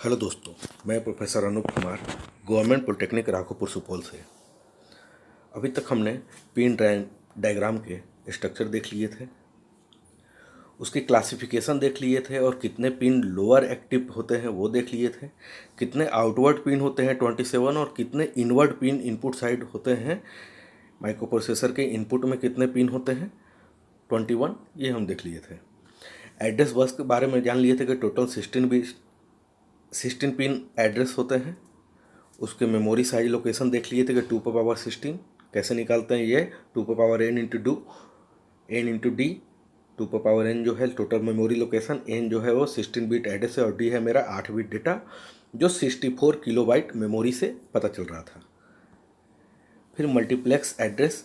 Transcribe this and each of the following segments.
Hello दोस्तों, मैं professor Anoop Kumar government polytechnic Raghopur Supaul से। अभी तक हमने पिन डायग्राम के स्ट्रक्चर देख लिए थे, उसकी क्लासिफिकेशन देख लिए थे और कितने पिन लोअर एक्टिव होते हैं वो देख लिए थे, कितने आउटवर्ड पिन होते हैं 27 और कितने इनवर्ड पिन इनपुट साइड होते हैं। माइक्रो प्रोसेसर के इनपुट में कितने पिन होते हैं 21, ये हम देख लिए थे। एड्रेस बस के बारे में जान लिए थे कि टोटल 16 पिन एड्रेस होते हैं। उसके मेमोरी साइज लोकेशन देख लिए थे कि 2 पावर 16 कैसे निकालते हैं, ये 2 power n into D 2 power n जो है टोटल मेमोरी लोकेशन, n जो है वो 16 बिट एड्रेस है और d है मेरा 8 बिट डेटा जो 64 किलोबाइट मेमोरी से पता चल रहा था। फिर मल्टीप्लेक्स एड्रेस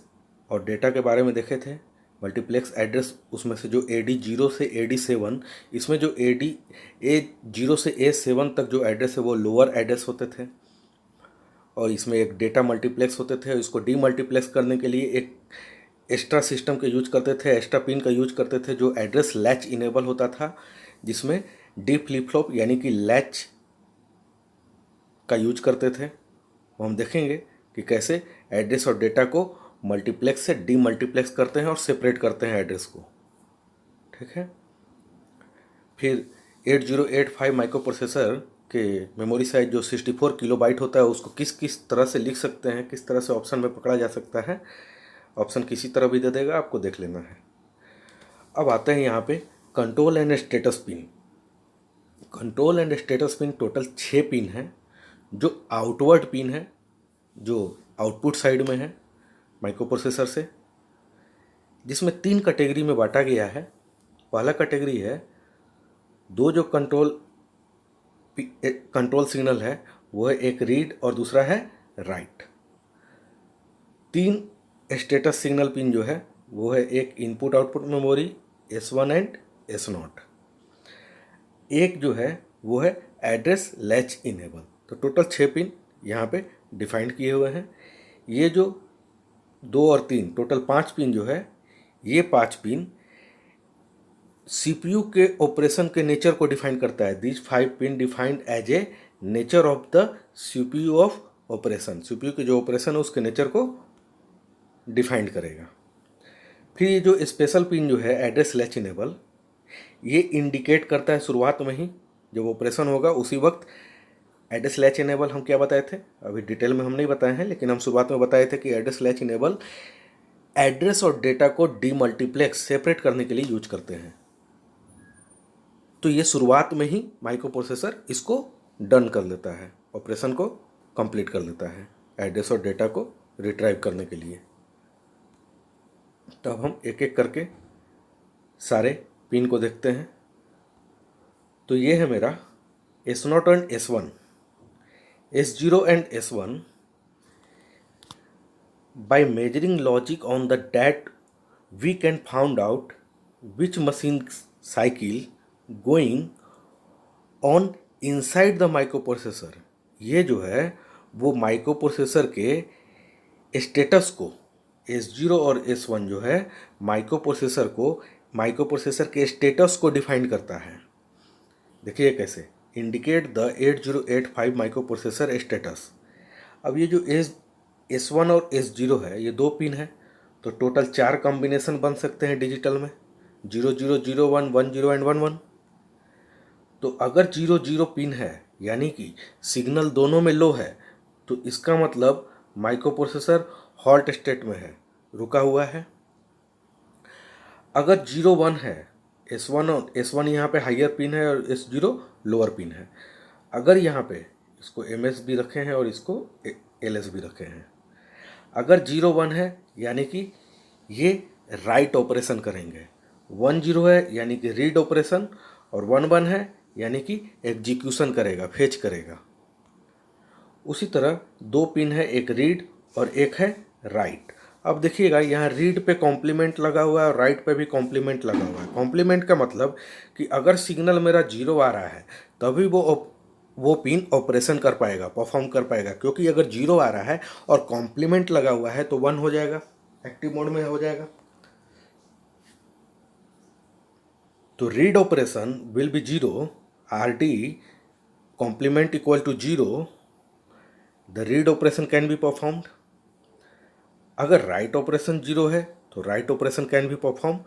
और डेटा के बारे में देखे थे। मल्टीप्लेक्स एड्रेस उसमें से जो AD0 से AD7, इसमें जो A0 से A7 तक जो एड्रेस है वो लोअर एड्रेस होते थे और इसमें एक डेटा मल्टीप्लेक्स होते थे। इसको डी मल्टीप्लेक्स करने के लिए एक एक्स्ट्रा सिस्टम का यूज करते थे, एक्स्ट्रा पिन का यूज करते थे जो एड्रेस लैच इनेबल होता था, जिसमें डी फ्लिप फ्लॉप यानी कि लैच का यूज करते थे। वो हम देखेंगे कि कैसे एड्रेस और डेटा को मल्टीप्लेक्स से डी मल्टीप्लेक्स करते हैं और सेपरेट करते हैं एड्रेस को। ठीक है। फिर 8085 माइक्रो प्रोसेसर के मेमोरी साइज जो 64 किलोबाइट होता है उसको किस किस तरह से लिख सकते हैं, किस तरह से ऑप्शन में पकड़ा जा सकता है। ऑप्शन किसी तरह भी दे देगा, आपको देख लेना है। अब आते हैं यहाँ पे control and status pin. Control and status pin total 6 pin है जो आउटवर्ड पिन है, जो आउटपुट साइड में है माइक्रो प्रोसेसर से, जिसमें 3 कैटेगरी में बांटा गया है। पहला कैटेगरी है दो जो कंट्रोल सिग्नल है वो है एक रीड और दूसरा है राइट। 3 स्टेटस सिग्नल पिन जो है वो है एक input output memory S1 and S0। एक जो है वो है एड्रेस लैच इनेबल। तो टोटल 6 पिन यहाँ पे डिफाइंड किए हुए हैं। ये जो 2 और 3 टोटल 5 पिन जो है, ये 5 पिन CPU के ऑपरेशन के नेचर को डिफाइन करता है। This 5 pin defined as a nature of the CPU of operation. CPU के जो ऑपरेशन है उसके नेचर को डिफाइंड करेगा। फिर ये जो स्पेशल पिन जो है एड्रेस लैच इनेबल, ये इंडिकेट करता है शुरुआत में ही जब ऑपरेशन होगा उसी वक्त। एड्रेस लैच इनेबल हम क्या बताए थे, अभी डिटेल में हम नहीं बताए हैं, लेकिन हम शुरुआत में बताए थे कि एड्रेस लैच इनेबल एड्रेस और डेटा को डीमल्टीप्लेक्स सेपरेट करने के लिए यूज करते हैं। तो ये शुरुआत में ही माइक्रो प्रोसेसर इसको डन कर लेता है, ऑपरेशन को कंप्लीट कर लेता है एड्रेस और डेटा को रिट्राइव करने के लिए। तब हम एक एक करके सारे पिन को देखते हैं। तो ये है मेरा S0 and S1, S0 and S1। By measuring logic on the dat, we can find out which machine cycle going on inside the microprocessor। ये जो है वो माइक्रो प्रोसेसर के स्टेटस को, S0 और S1 जो है माइक्रो प्रोसेसर के स्टेटस को डिफाइन करता है। देखिए कैसे, indicate the 8085 micro processor status. अब ये जो S1 और S0 है ये 2 पिन है, तो टोटल 4 कॉम्बिनेशन बन सकते हैं डिजिटल में, 0001 10 एंड 11। तो अगर 00 पिन है यानी कि सिग्नल दोनों में लो है, तो इसका मतलब माइक्रो प्रोसेसर हॉल्ट स्टेट में है, रुका हुआ है। अगर 01 है, S1 यहाँ पे हाइयर पिन है और S0 लोअर पिन है। अगर यहाँ पे इसको MS भी रखे हैं और इसको LS भी रखे हैं। अगर 01 है यानी कि ये राइट ऑपरेशन करेंगे, 10 है यानी कि रीड ऑपरेशन, और 11 है यानी कि एग्जीक्यूशन करेगा, फेच करेगा। उसी तरह 2 पिन है, एक रीड और एक है राइट। अब देखिएगा यहाँ रीड पे कॉम्प्लीमेंट लगा हुआ है और राइट पे भी कॉम्प्लीमेंट लगा हुआ है। कॉम्प्लीमेंट का मतलब कि अगर सिग्नल मेरा 0 आ रहा है तभी वो पिन ऑपरेशन कर पाएगा, परफॉर्म कर पाएगा, क्योंकि अगर 0 आ रहा है और कॉम्प्लीमेंट लगा हुआ है तो 1 हो जाएगा, एक्टिव मोड में हो जाएगा। तो read operation will be 0, RD complement equal to 0, the read operation can be performed. अगर राइट ऑपरेशन 0 है तो write operation can be perform,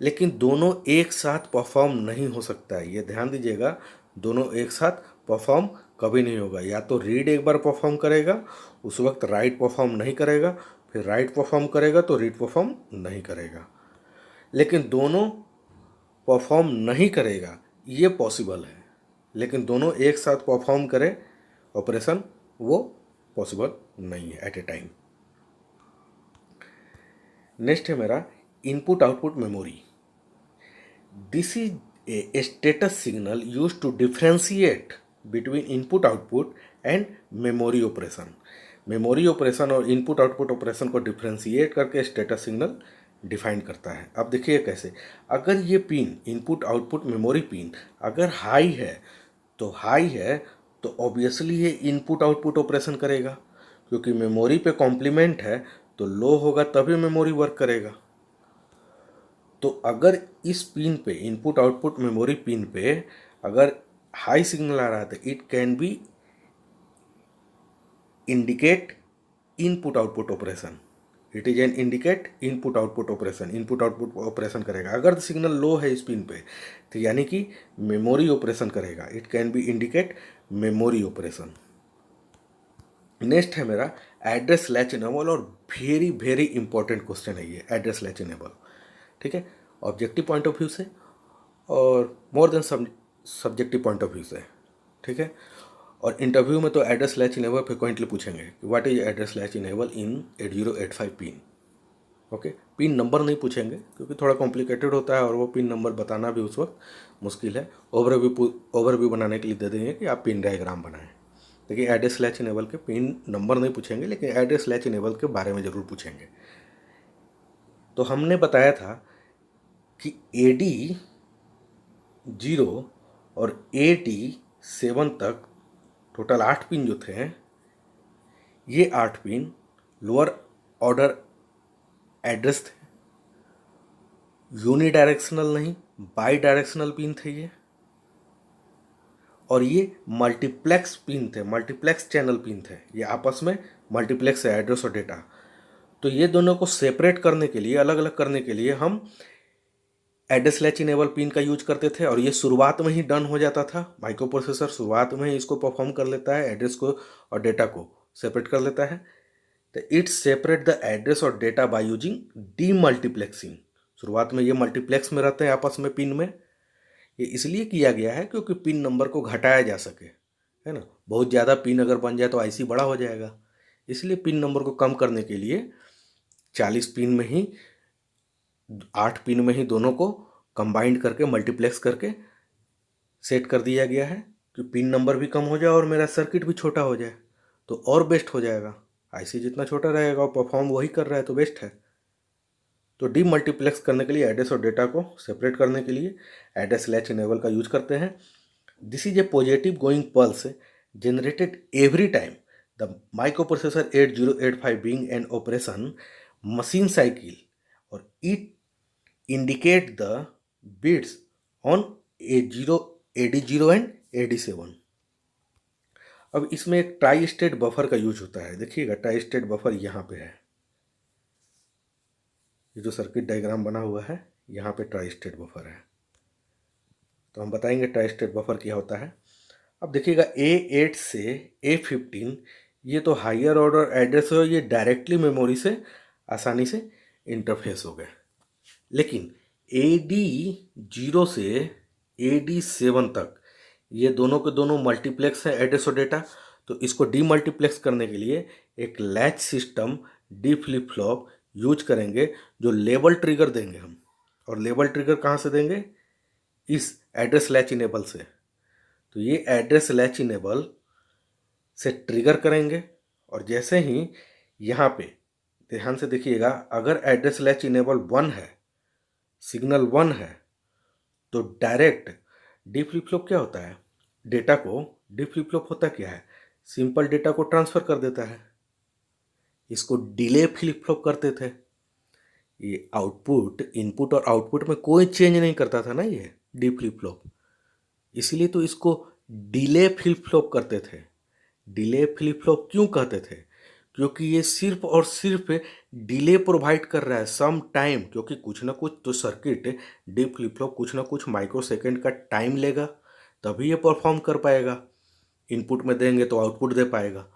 लेकिन दोनों एक साथ परफॉर्म नहीं हो सकता है। ये ध्यान दीजिएगा, दोनों एक साथ परफॉर्म कभी नहीं होगा। या तो रीड एक बार परफॉर्म करेगा, उस वक्त राइट परफॉर्म नहीं करेगा, फिर राइट परफॉर्म करेगा तो रीड परफॉर्म नहीं करेगा। लेकिन दोनों परफॉर्म नहीं करेगा ये पॉसिबल है, लेकिन दोनों एक साथ परफॉर्म करे ऑपरेशन वो पॉसिबल नहीं है एट ए टाइम। नेक्स्ट है मेरा input output memory. This is a status signal use to differentiate between input output and memory operation. Memory operation और इनपुट आउटपुट ऑपरेशन को डिफ्रेंशिएट करके स्टेटस सिग्नल डिफाइन करता है। अब देखिए कैसे, अगर ये pin input output memory pin अगर हाई है तो ऑब्वियसली ये इनपुट आउटपुट ऑपरेशन करेगा, क्योंकि मेमोरी पे कॉम्प्लीमेंट है तो लो होगा तभी मेमोरी वर्क करेगा। तो अगर इस पिन पे इनपुट आउटपुट मेमोरी पिन पे अगर हाई सिग्नल आ रहा है तो it can be indicate input output operation. It is an indicate input output operation, input output operation करेगा। अगर सिग्नल लो है इस पिन पे तो यानी कि मेमोरी ऑपरेशन करेगा, it can be indicate memory operation. Next है मेरा एड्रेस लैच इनेबल, और वेरी वेरी इंपॉर्टेंट क्वेश्चन है ये एड्रेस लैच इनेबल। ठीक है, ऑब्जेक्टिव पॉइंट ऑफ व्यू से और more than subjective point of view से। ठीक है, और इंटरव्यू में तो एड्रेस लैच इनेबल फ्रिक्वेंटली पूछेंगे कि what is address latch enable in 8085 pin. Okay, pin number नहीं पूछेंगे क्योंकि थोड़ा कॉम्प्लिकेटेड होता है और वो पिन नंबर बताना भी उस वक्त मुश्किल है। ओवरव्यू बनाने के लिए दे देंगे कि आप पिन डायग्राम बनाएं। देखिए एड्रेस लैच इनेबल के पिन नंबर नहीं पूछेंगे, लेकिन एड्रेस लैच इनेबल के बारे में ज़रूर पूछेंगे। तो हमने बताया था कि AD0 और AD7 तक टोटल 8 पिन जो थे, ये 8 पिन लोअर ऑर्डर एड्रेस थे, यूनिडायरेक्शनल नहीं बाई डायरेक्शनल पिन थे ये, और ये मल्टीप्लेक्स पिन थे, मल्टीप्लेक्स चैनल पिन थे। ये आपस में मल्टीप्लेक्स है एड्रेस और डेटा। तो ये दोनों को सेपरेट करने के लिए, अलग अलग करने के लिए हम एड्रेस लैच इनेबल पिन का यूज करते थे, और ये शुरुआत में ही डन हो जाता था। माइक्रो प्रोसेसर शुरुआत में ही इसको परफॉर्म कर लेता है, एड्रेस को और डेटा को सेपरेट कर लेता है। तो इट सेपरेट द एड्रेस और डेटा बाय यूजिंग डीमल्टीप्लेक्सिंग। शुरुआत में ये मल्टीप्लेक्स में रहते हैं आपस में पिन में। ये इसलिए किया गया है क्योंकि पिन नंबर को घटाया जा सके, है ना। बहुत ज़्यादा पिन अगर बन जाए तो आईसी बड़ा हो जाएगा, इसलिए पिन नंबर को कम करने के लिए 40 पिन में ही 8 पिन में ही दोनों को कंबाइंड करके मल्टीप्लेक्स करके सेट कर दिया गया है कि पिन नंबर भी कम हो जाए और मेरा सर्किट भी छोटा हो जाए, तो और बेस्ट हो जाएगा। आईसी जितना छोटा रहेगा और परफॉर्म वही कर रहा है तो बेस्ट है। तो डीमल्टीप्लेक्स करने के लिए एड्रेस और डेटा को सेपरेट करने के लिए एड्रेस लैच इनेबल का यूज करते हैं। This is A positive going pulse generated every time the microprocessor 8085 being an operation machine cycle, और it indicate the bits on AD0 and AD7। अब इसमें एक ट्राई स्टेट बफर का use होता है। देखिएगा ट्राई स्टेट बफर यहाँ पे है, ये जो सर्किट डायग्राम बना हुआ है यहाँ पे ट्राई स्टेट बफर है। तो हम बताएंगे ट्राई स्टेट बफर क्या होता है। अब देखिएगा A8 से A15 ये तो हायर ऑर्डर एड्रेस हो, ये डायरेक्टली मेमोरी से आसानी से इंटरफेस हो गए। लेकिन AD0 से AD7 तक ये दोनों के दोनों मल्टीप्लेक्स हैं एड्रेस और डेटा। तो इसको डीमल्टीप्लेक्स करने के लिए एक latch system D flip flop use करेंगे, जो लेबल ट्रिगर देंगे हम। और लेबल ट्रिगर कहाँ से देंगे? इस एड्रेस लैच इनेबल से। तो ये एड्रेस लैच इनेबल से ट्रिगर करेंगे, और जैसे ही यहाँ पे ध्यान से देखिएगा, अगर एड्रेस लैच इनेबल 1 है, सिग्नल 1 है, तो डायरेक्ट डी फ्लिप फ्लॉप क्या होता है? डेटा को डी फ्लिप फ्लॉप होता क्या है? सिंपल डेटा को ट्रांसफ़र कर देता है। इसको डिले फ्लिप फ्लॉप करते थे। ये आउटपुट, इनपुट और आउटपुट में कोई चेंज नहीं करता था ना ये डी फ्लिप फ्लॉप, इसलिए तो इसको डिले फ्लिप फ्लॉप करते थे। डिले फ्लिप फ्लॉप क्यों कहते थे? क्योंकि ये सिर्फ और सिर्फ डिले प्रोवाइड कर रहा है सम टाइम, क्योंकि कुछ ना कुछ तो सर्किट डी फ्लिप फ्लॉप कुछ ना कुछ माइक्रो सेकेंड का टाइम लेगा, तभी ये परफॉर्म कर पाएगा। इनपुट में देंगे तो आउटपुट दे पाएगा,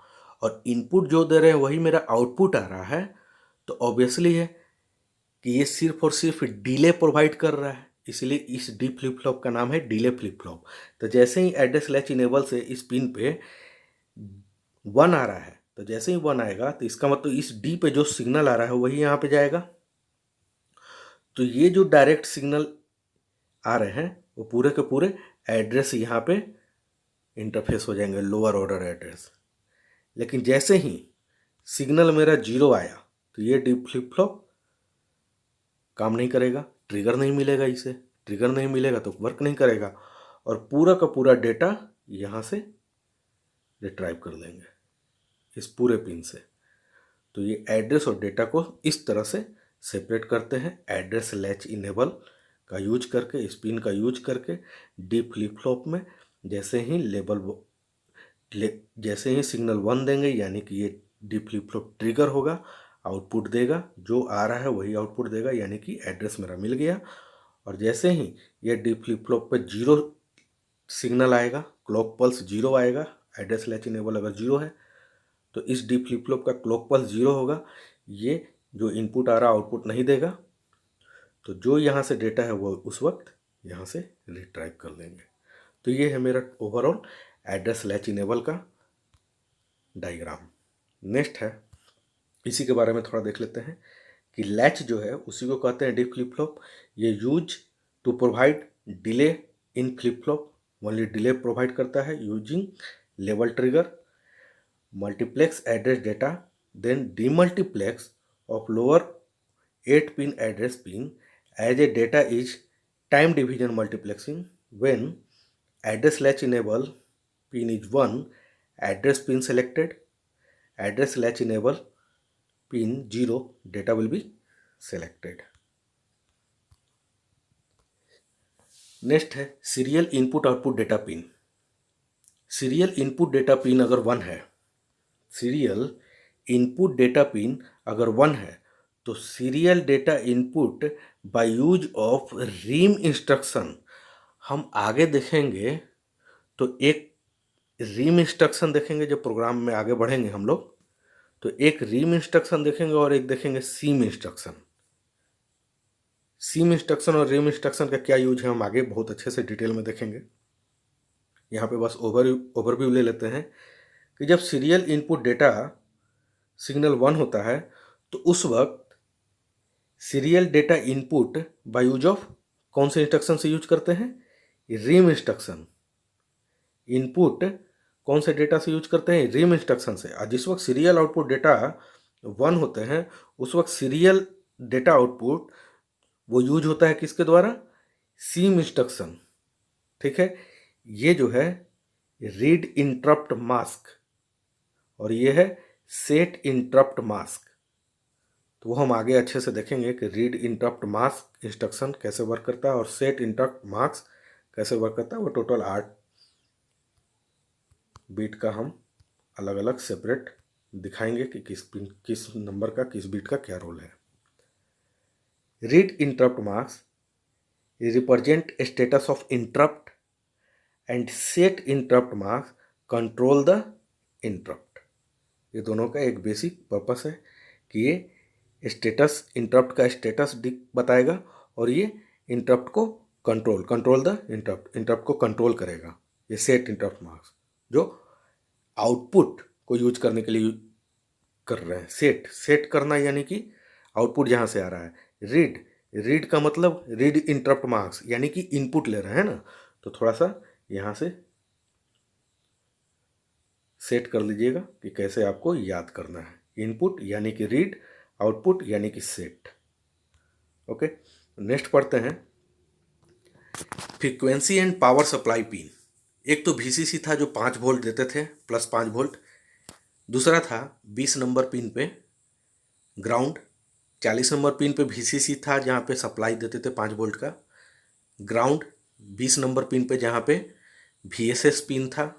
और इनपुट जो दे रहे हैं वही मेरा आउटपुट आ रहा है, तो ऑब्वियसली है कि ये सिर्फ और सिर्फ डिले प्रोवाइड कर रहा है, इसलिए इस डी फ्लिप फ्लॉप का नाम है डिले फ्लिप फ्लॉप। तो जैसे ही एड्रेस लैच इनेबल से इस पिन पे 1 आ रहा है, तो जैसे ही 1 आएगा तो इसका मतलब इस डी पे जो सिग्नल आ रहा है वही यहाँ पे जाएगा। तो ये जो डायरेक्ट सिग्नल आ रहे हैं वो पूरे के पूरे एड्रेस यहाँ पे इंटरफेस हो जाएंगे, लोअर ऑर्डर एड्रेस। लेकिन जैसे ही सिग्नल मेरा 0 आया तो ये डी फ्लिप फ्लॉप काम नहीं करेगा, ट्रिगर नहीं मिलेगा, इसे ट्रिगर नहीं मिलेगा तो वर्क नहीं करेगा, और पूरा का पूरा डेटा यहाँ से रिट्राइव कर देंगे इस पूरे पिन से। तो ये एड्रेस और डेटा को इस तरह से सेपरेट करते हैं, एड्रेस लैच इनेबल का यूज करके, इस पिन का यूज करके डी फ्लिप फ्लॉप में। जैसे ही जैसे ही सिग्नल 1 देंगे यानी कि ये डी फ्लिप फ्लॉप ट्रिगर होगा, आउटपुट देगा, जो आ रहा है वही आउटपुट देगा, यानी कि एड्रेस मेरा मिल गया। और जैसे ही ये डी फ्लिप फ्लॉप पे 0 सिग्नल आएगा, क्लॉक पल्स 0 आएगा, एड्रेस लैच इनेबल अगर 0 है तो इस डी फ्लिप फ्लॉप का क्लॉक पल्स 0 होगा, ये जो इनपुट आ रहा आउटपुट नहीं देगा, तो जो यहाँ से डेटा है वो उस वक्त यहाँ से रिट्राइव कर देंगे। तो ये है मेरा ओवरऑल एड्रेस लैच इनेबल का डायग्राम। नेक्स्ट है, इसी के बारे में थोड़ा देख लेते हैं कि लैच जो है उसी को कहते हैं डी फ्लिप फ्लॉप। ये use to provide delay in flip flop, only delay provide करता है using level trigger, multiplex address data, then demultiplex of lower 8 pin address pin as a data is time division multiplexing. When address latch enable pin is 1, address pin selected, address latch enable pin 0, data will be selected. Next है serial input output data pin. Serial input data pin अगर 1 है, serial input data pin अगर 1 है तो serial data input by use of RIM instruction, हम आगे देखेंगे तो एक रीम इंस्ट्रक्शन देखेंगे जब प्रोग्राम में आगे बढ़ेंगे हम लोग, तो एक रीम इंस्ट्रक्शन देखेंगे और एक देखेंगे सीम इंस्ट्रक्शन। सीम इंस्ट्रक्शन और रीम इंस्ट्रक्शन का क्या यूज है हम आगे बहुत अच्छे से डिटेल में देखेंगे। यहाँ पे बस ओवरव्यू ले लेते हैं कि जब सीरियल इनपुट डेटा सिग्नल 1 होता है तो उस वक्त serial data input by use of कौन से इंस्ट्रक्शन से यूज करते हैं? रीम इंस्ट्रक्शन। इनपुट कौन से डेटा से यूज करते हैं? रीम इंस्ट्रक्शन से। और जिस वक्त सीरियल आउटपुट डेटा 1 होते हैं उस वक्त सीरियल डेटा आउटपुट वो यूज होता है किसके द्वारा? सीम इंस्ट्रक्शन। ठीक है, ये जो है रीड इंटरप्ट मास्क और ये है सेट इंटरप्ट मास्क। तो वो हम आगे अच्छे से देखेंगे कि रीड इंटरप्ट मास्क इंस्ट्रक्शन कैसे वर्क करता है और सेट इंटरप्ट मास्क कैसे वर्क करता है। वो टोटल 8 बीट का हम अलग अलग सेपरेट दिखाएंगे कि किस नंबर का किस बीट का क्या रोल है। Read interrupt mask represent status of interrupt and set interrupt mask control the interrupt. ये दोनों का एक बेसिक पर्पस है कि ये स्टेटस इंटरप्ट का स्टेटस बताएगा और ये इंटरप्ट को कंट्रोल द इंटरप्ट को कंट्रोल करेगा। ये सेट इंटरप्ट मास्क जो आउटपुट को यूज करने के लिए कर रहे हैं। सेट करना यानी कि आउटपुट जहाँ से आ रहा है। रीड का मतलब रीड इंटरप्ट मार्क्स यानी कि इनपुट ले रहे हैं ना, तो थोड़ा सा यहाँ से सेट कर लीजिएगा कि कैसे आपको याद करना है। इनपुट यानी कि रीड, आउटपुट यानी कि सेट। ओके, नेक्स्ट पढ़ते हैं frequency and power supply pin. एक तो VCC था जो 5 वोल्ट देते थे प्लस 5 वोल्ट, दूसरा था 20 नंबर पिन पे ग्राउंड, 40 नंबर पिन पे VCC था जहाँ पे सप्लाई देते थे 5 वोल्ट का, ग्राउंड 20 नंबर पिन पे जहाँ पे VSS पिन था।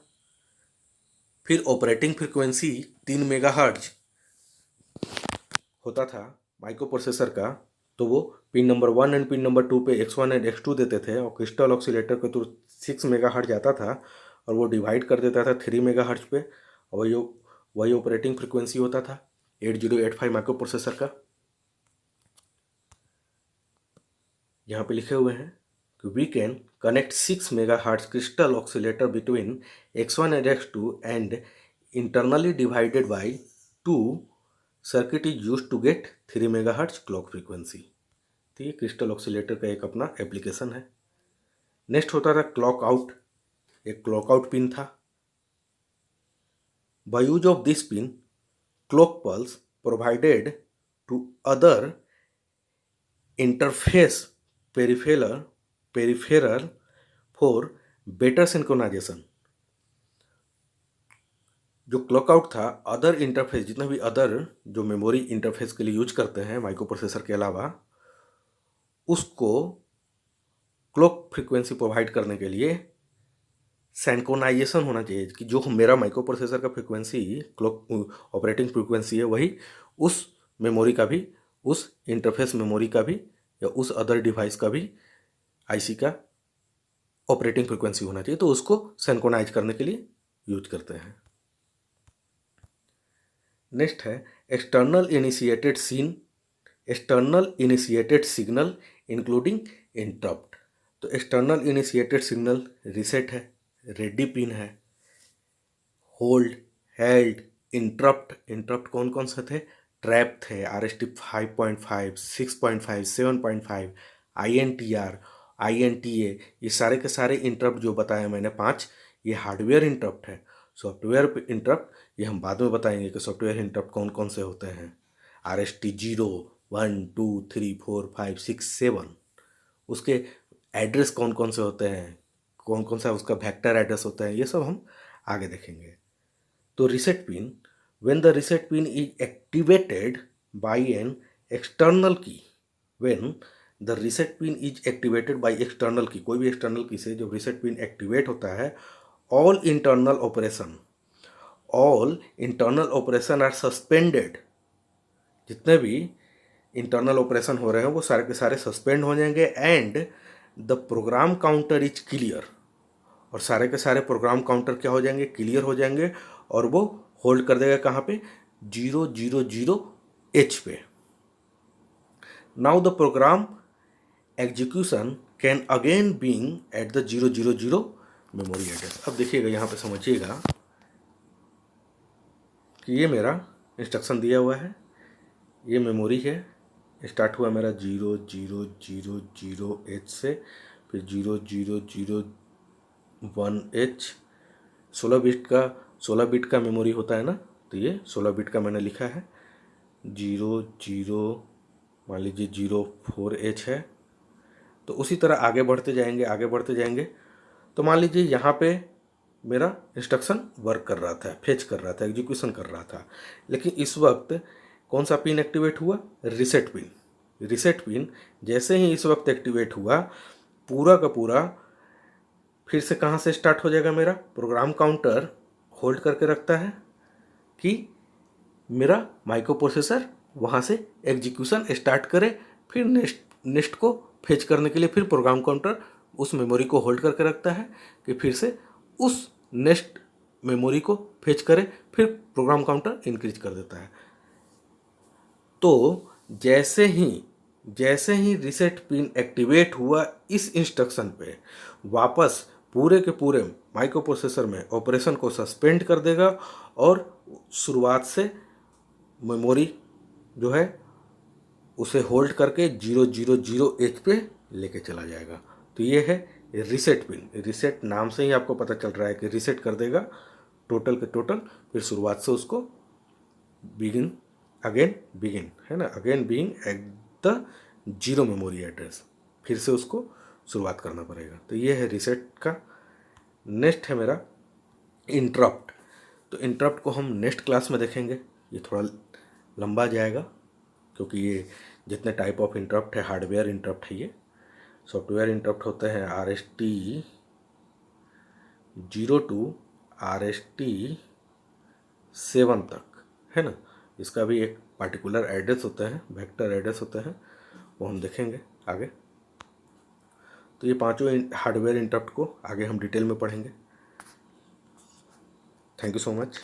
फिर ऑपरेटिंग फ्रिक्वेंसी 3 मेगाहर्ट्ज होता था माइक्रो प्रोसेसर का, तो वो pin number 1 and pin number 2 पे X1 एंड X2 देते थे, और क्रिस्टल ऑक्सीलेटर के थ्रू 6 मेगाहर्ट्ज आता था और वो डिवाइड कर देता था 3 मेगाहर्ट्ज पे, और वही ऑपरेटिंग फ्रिक्वेंसी होता था 8085 माइक्रो प्रोसेसर का। यहाँ पे लिखे हुए हैं कि we can connect 6 megahertz crystal oscillator between X1 and X2 and internally divided by 2 circuit is use to get 3 megahertz clock frequency. तो ये क्रिस्टल ऑक्सीलेटर का एक अपना एप्लीकेशन है। नेक्स्ट होता था क्लॉक आउट। एक क्लॉक आउट पिन था। By use of this pin clock pulse provided to other interface peripheral for better synchronisation. जो क्लॉक आउट था, अदर इंटरफेस, जितना भी अदर जो मेमोरी इंटरफेस के लिए यूज करते हैं माइक्रो प्रोसेसर के अलावा, उसको क्लॉक फ्रीक्वेंसी प्रोवाइड करने के लिए सिंक्रोनाइजेशन होना चाहिए कि जो मेरा माइक्रो प्रोसेसर का फ्रीक्वेंसी क्लॉक ऑपरेटिंग फ्रीक्वेंसी है, वही उस मेमोरी का भी, उस इंटरफेस मेमोरी का भी, या उस अदर डिवाइस का भी आईसी का ऑपरेटिंग फ्रीक्वेंसी होना चाहिए। तो उसको सिंक्रोनाइज करने के लिए यूज करते हैं। नेक्स्ट है external initiated signal including interrupt. तो एक्सटर्नल इनिशिएटेड सिग्नल रीसेट है, रेडी पिन है, होल्ड, हेल्ड, इंटरप्ट कौन कौन से थे? ट्रैप थे, RST 5.5, 6.5, 7.5, INTA, ये सारे के सारे इंटरप्ट जो बताए मैंने 5, ये हार्डवेयर इंटरप्ट है। सॉफ्टवेयर इंटरप्ट ये हम बाद में बताएंगे कि सॉफ्टवेयर इंटरप्ट कौन कौन से होते हैं। RST 0, 1, 2, 3, 4, 5, 6, 7, उसके एड्रेस कौन कौन से होते हैं, कौन कौन सा उसका वेक्टर एड्रेस होता है, ये सब हम आगे देखेंगे। तो reset pin, when the reset pin is activated by an external key, when the reset pin is activated by external key, कोई भी एक्सटर्नल की से जब रीसेट पिन एक्टिवेट होता है, all internal operation are suspended. जितने भी इंटरनल ऑपरेशन हो रहे हैं वो सारे के सारे सस्पेंड हो जाएंगे, and the program counter is clear, और सारे के सारे प्रोग्राम काउंटर क्या हो जाएंगे? क्लियर हो जाएंगे, और वो होल्ड कर देगा कहाँ पे? 000H पे। Now the program execution can again being at the 000 memory address. अब देखिएगा, यहाँ पे समझिएगा कि ये मेरा इंस्ट्रक्शन दिया हुआ है, ये मेमोरी है, स्टार्ट हुआ मेरा 0000H से, फिर 0001H। 16 बिट का मेमोरी होता है ना, तो ये 16 बिट का मैंने लिखा है। 00 मान लीजिए 04H है। तो उसी तरह आगे बढ़ते जाएंगे। तो मान लीजिए यहाँ पे मेरा इंस्ट्रक्शन वर्क कर रहा था, फेच कर रहा था, एग्जीक्यूशन कर रहा था, लेकिन इस वक्त कौन सा पिन एक्टिवेट हुआ? रीसेट पिन जैसे ही इस वक्त एक्टिवेट हुआ, पूरा का पूरा फिर से कहाँ से स्टार्ट हो जाएगा? मेरा प्रोग्राम काउंटर होल्ड करके रखता है कि मेरा माइक्रो प्रोसेसर वहाँ से एग्जीक्यूशन स्टार्ट करे, फिर नेक्स्ट को फेच करने के लिए फिर प्रोग्राम काउंटर उस मेमोरी को होल्ड करके रखता है कि फिर से उस नेक्स्ट मेमोरी को फेच करे, फिर प्रोग्राम काउंटर इंक्रीज कर देता है। तो जैसे ही रीसेट पिन एक्टिवेट हुआ, इस इंस्ट्रक्शन पे वापस पूरे के पूरे माइक्रो प्रोसेसर में ऑपरेशन को सस्पेंड कर देगा, और शुरुआत से मेमोरी जो है उसे होल्ड करके 000H पे लेके चला जाएगा। तो ये है रीसेट पिन। रीसेट नाम से ही आपको पता चल रहा है कि रीसेट कर देगा टोटल के टोटल, फिर शुरुआत से उसको बिगिन है ना, again being at the 0 memory address, फिर से उसको शुरुआत करना पड़ेगा। तो ये है रीसेट का। नेक्स्ट है मेरा इंटरप्ट। तो इंटरप्ट को हम नेक्स्ट क्लास में देखेंगे, ये थोड़ा लंबा जाएगा, क्योंकि ये जितने टाइप ऑफ इंटरप्ट है, हार्डवेयर इंटरप्ट है, ये सॉफ्टवेयर इंटरप्ट होते हैं RST 0 to RST 7 तक, है ना। इसका भी एक पार्टिकुलर एड्रेस होता है, वेक्टर एड्रेस होता है, वो हम देखेंगे आगे। तो ये पांचों हार्डवेयर इंटरप्ट को आगे हम डिटेल में पढ़ेंगे। Thank you so much.